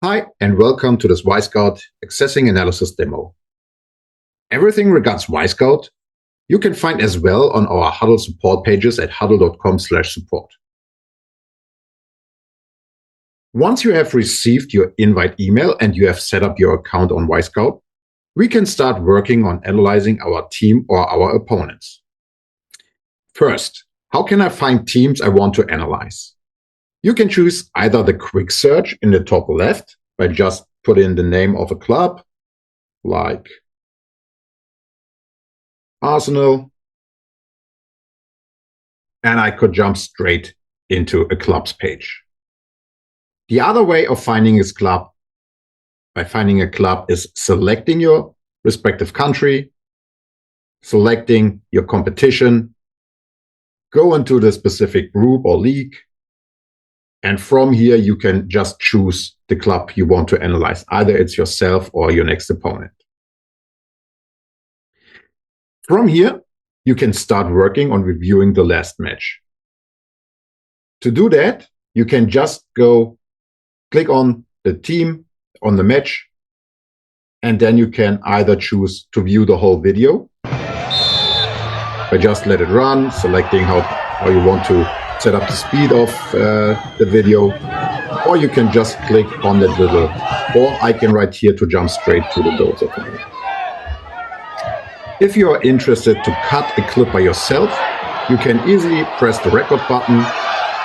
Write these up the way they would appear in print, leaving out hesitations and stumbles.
Hi, and welcome to this Wyscout accessing analysis demo. Everything regards Wyscout you can find as well on our Hudl support pages at hudl.com/support. Once you have received your invite email and you have set up your account on Wyscout, we can start working on analyzing our team or our opponents. First, how can I find teams I want to analyze? You can choose either the quick search in the top left by just put in the name of a club, like Arsenal, and I could jump straight into a club's page. The other way of finding a club is selecting your respective country, selecting your competition, go into the specific group or league, and from here you can just choose the club you want to analyze. Either it's yourself or your next opponent. From here, you can start working on reviewing the last match. To do that, you can just click on the team, on the match, and then you can either choose to view the whole video by just let it run, selecting how you want to set up the speed of the video, or you can just click on that little ball icon right here to jump straight to the goals of the game. If you are interested to cut a clip by yourself, you can easily press the record button.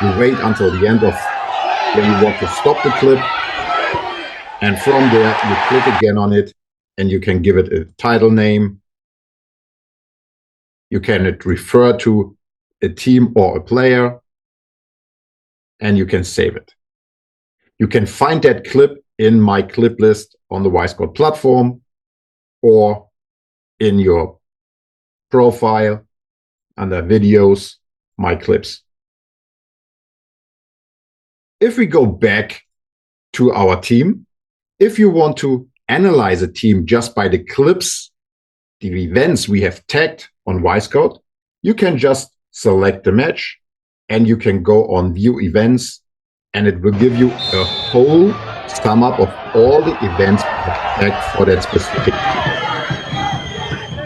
You wait until the end of when you want to stop the clip, and from there you click again on it and you can give it a title name. You can refer to a team or a player, and you can save it. You can find that clip in my clip list on the Wyscout platform or in your profile under videos, my clips. If we go back to our team, if you want to analyze a team just by the clips, the events we have tagged on Wyscout, you can just select the match and you can go on view events, and it will give you a whole sum up of all the events tagged for that specific team.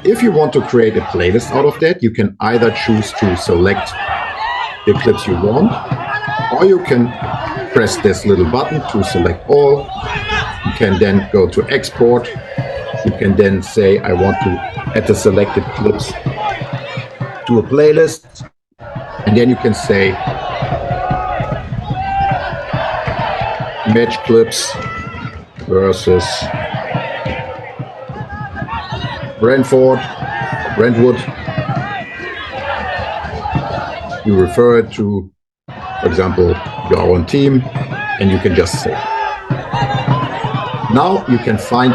If you want to create a playlist out of that, you can either choose to select the clips you want, or you can press this little button to select all. You can then go to export. You can then say, I want to add the selected clips to a playlist. And then you can say match clips versus Brentwood. You refer it to, for example, your own team, and you can just save it. Now you can find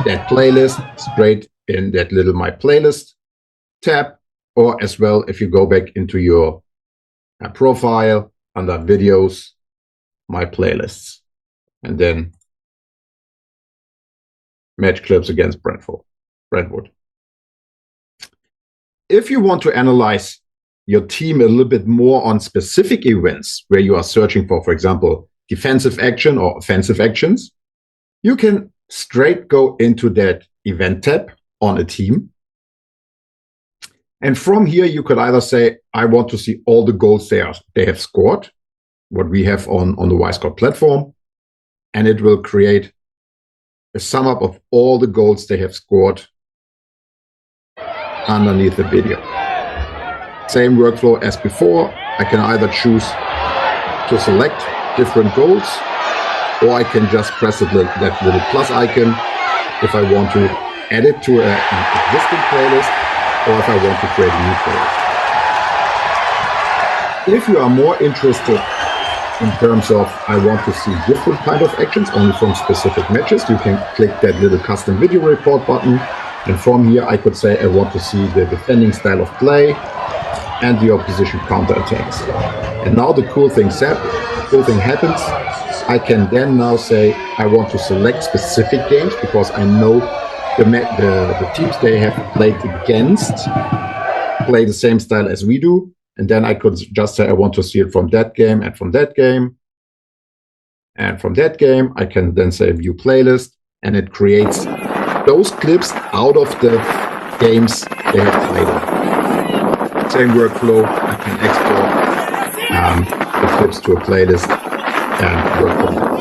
that playlist straight in that little My Playlist tab, or as well if you go back into your profile under videos, My Playlists, and then match clips against Brentwood. If you want to analyze your team a little bit more on specific events where you are searching for example, defensive action or offensive actions, you can straight go into that event tab on a team. And from here, you could either say, I want to see all the goals they have scored, what we have on the Wyscout platform, and it will create a sum up of all the goals they have scored underneath the video. Same workflow as before. I can either choose to select different goals, or I can just press that little plus icon if I want to add it to an existing playlist, or if I want to create a new playlist. If you are more interested in terms of I want to see different kind of actions only from specific matches, you can click that little custom video report button, and from here I could say I want to see the defending style of play and the opposition counterattacks. And now the cool thing happens. I can then now say I want to select specific games because I know the teams they have played against play the same style as we do. And then I could just say I want to see it from that game and from that game. And from that game, I can then say view playlist, and it creates those clips out of the games they have played on. Same workflow, I can export the clips to a playlist and work from there.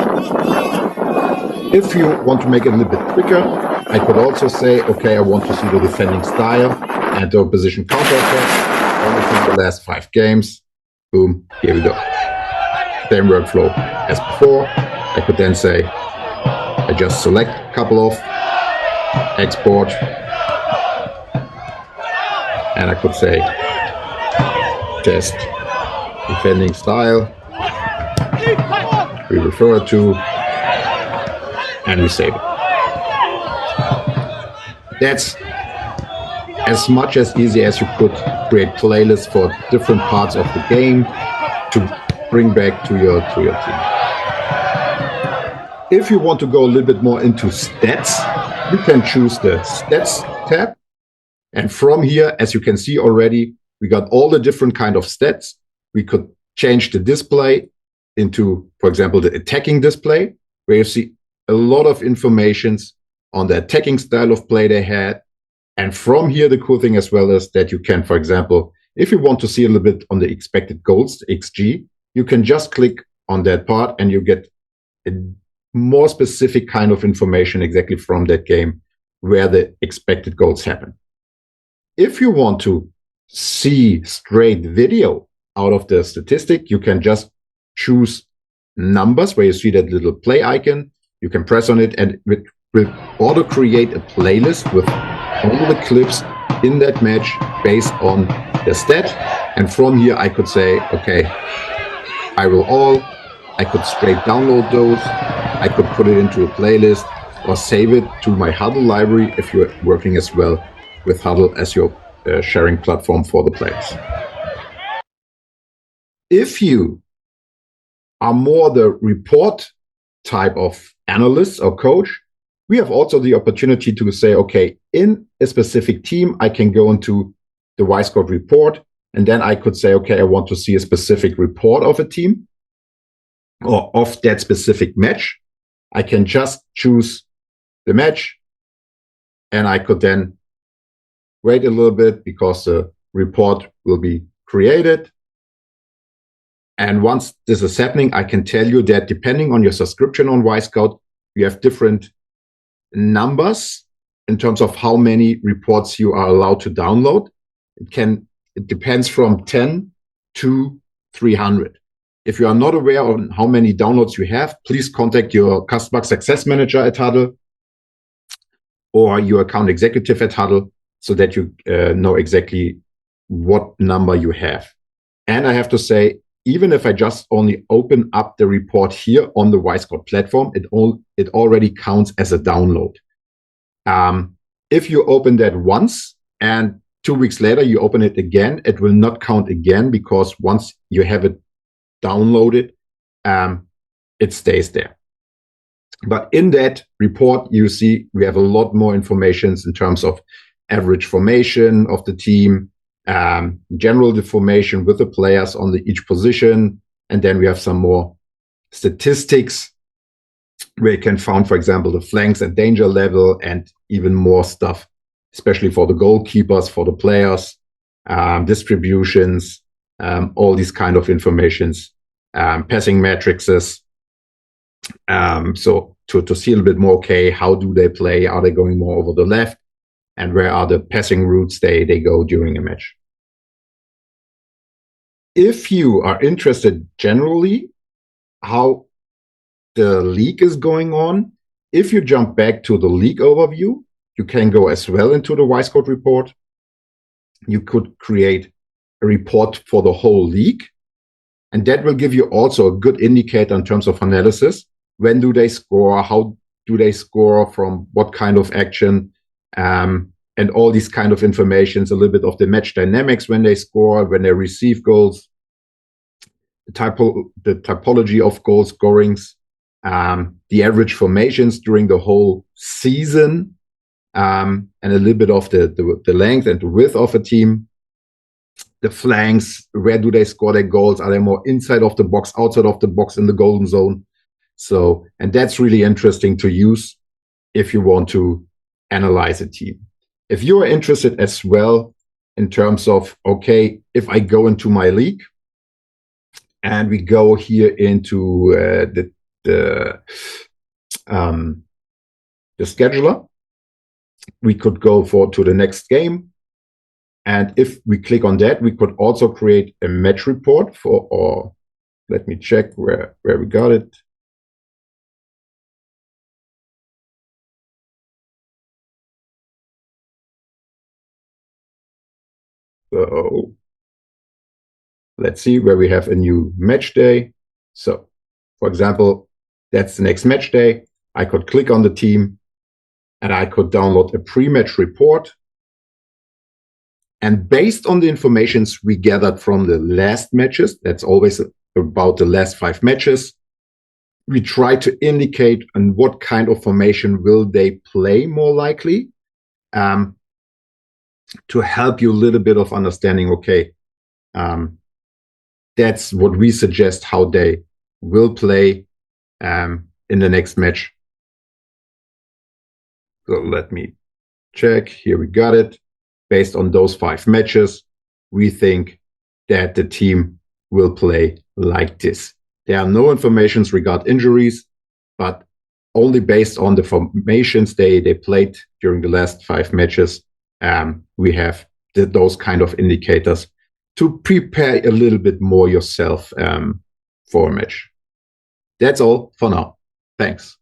If you want to make it a little bit quicker, I could also say, okay, I want to see the defending style and the opposition counter-attack, only from the last 5 games. Boom, here we go. Same workflow as before. I could then say, I just select a couple of, export, and I could say, test defending style. We refer it to, and we save it. That's as much as easy as you could create playlists for different parts of the game to bring back to your team. If you want to go a little bit more into stats, you can choose the stats tab. And from here, as you can see already, we got all the different kind of stats. We could change the display into, for example, the attacking display, where you see a lot of information on the attacking style of play they had. And from here, the cool thing as well is that you can, for example, if you want to see a little bit on the expected goals, the XG, you can just click on that part and you get a more specific kind of information exactly from that game where the expected goals happen. If you want to see straight video out of the statistic, you can just choose numbers where you see that little play icon. You can press on it and it will auto create a playlist with all the clips in that match based on the stat. And from here, I could say, okay, I could straight download those. I could put it into a playlist or save it to my Hudl library if you're working as well with Hudl as your sharing platform for the players. If you are more the report type of analyst or coach, we have also the opportunity to say, okay, in a specific team, I can go into the Wyscout report, and then I could say, okay, I want to see a specific report of a team or of that specific match. I can just choose the match, and I could then wait a little bit because the report will be created. And once this is happening, I can tell you that depending on your subscription on Wyscout, you have different numbers in terms of how many reports you are allowed to download. It depends from 10 to 300. If you are not aware of how many downloads you have, please contact your customer success manager at Hudl or your account executive at Hudl so that you know exactly what number you have. And I have to say, even if I just only open up the report here on the Wyscout platform, it already counts as a download. If you open that once and 2 weeks later you open it again, it will not count again because once you have it downloaded, it stays there. But in that report, you see we have a lot more information in terms of average formation of the team, general formation with the players on each position. And then we have some more statistics where you can find, for example, the flanks and danger level and even more stuff, especially for the goalkeepers, for the players, distributions, all these kind of informations, passing matrices. So to see a little bit more, okay, how do they play? Are they going more over the left? And where are the passing routes they go during a match? If you are interested generally how the league is going on, if you jump back to the league overview, you can go as well into the Wyscout report. You could create a report for the whole league. And that will give you also a good indicator in terms of analysis. When do they score? How do they score? From what kind of action? And all these kind of informations, a little bit of the match dynamics when they score, when they receive goals, the typology of goal scorings, the average formations during the whole season, and a little bit of the length and the width of a team, the flanks, where do they score their goals? Are they more inside of the box, outside of the box in the golden zone? So, and that's really interesting to use if you want to analyze a team. If you are interested as well in terms of, okay, if I go into my league and we go here into the scheduler, we could go to the next game. And if we click on that, we could also create a match report for, or let me check where we got it. So let's see where we have a new match day. So for example, that's the next match day. I could click on the team and I could download a pre-match report. And based on the informations we gathered from the last matches, that's always about the last 5 matches, we try to indicate on what kind of formation will they play more likely, to help you a little bit of understanding, okay, that's what we suggest how they will play in the next match. So let me check. Here we got it. Based on those 5 matches, we think that the team will play like this. There are no informations regarding injuries, but only based on the formations they played during the last 5 matches, we have those kind of indicators to prepare a little bit more yourself for a match. That's all for now. Thanks.